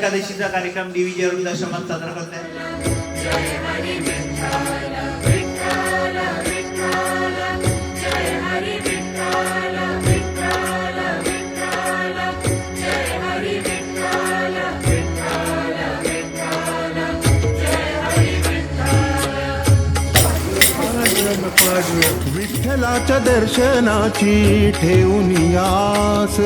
एकादशीचा कार्यक्रम डीव्हीजे वृद्धाश्रमात साजरा करताय। विठ्ठलाच्या दर्शनाची ठेवून आस,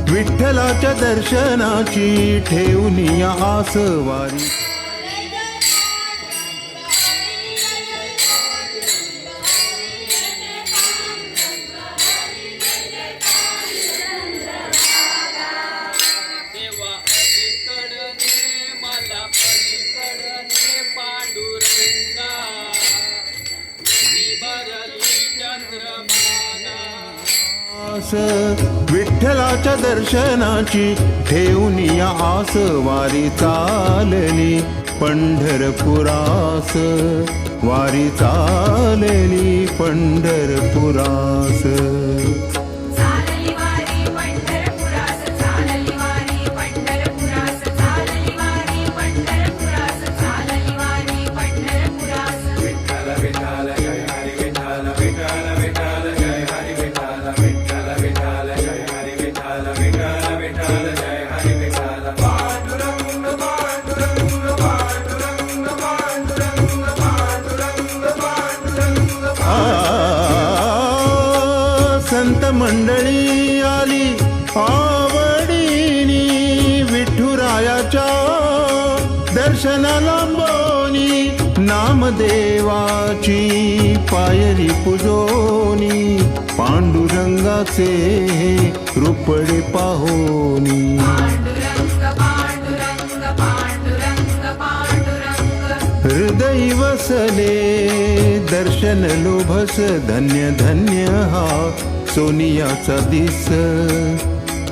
विठ्ठलाच्या दर्शनाची ठेवून आस वारी। विठ्ठलाच्या दर्शनाची ठेवून आस वारी चालली पंढरपुरास, वारी चालली पंढरपुरास। संत मंडळी आली आवडीनी विठुरायाच्या दर्शनाला बोनी, नामदेवाची पायरी पुजोनी, पांडुरंगाचे रूपडे पाहोनी। हृदय वसले दर्शन लोभस, धन्य धन्य हा सोनियाचा दिस,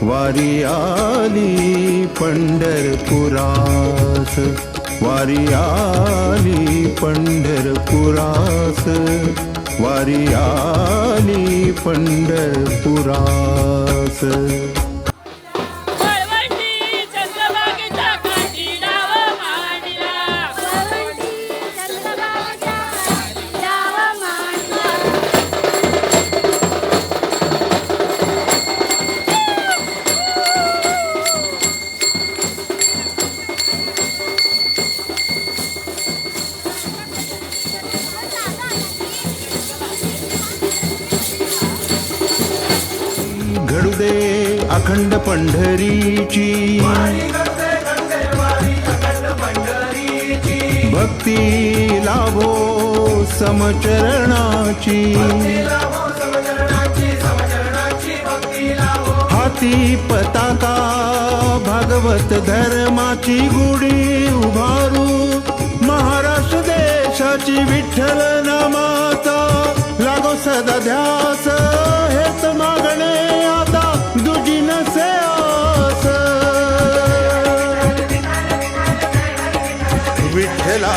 वारी आली पंढरपुरास, वारी आली पंढरपुरास, वारी आली पंढरपुरास। घडू दे अखंड पंढरीची भक्ती लाभो समचरणाची, हाती पताका भागवत धर्माची गुढी उभारू, महाराष्ट्र देशाची विठ्ठल नामाचा लागो सदा ध्यास, हेच मागणे आता दुजी नसे आस। विठ्ठला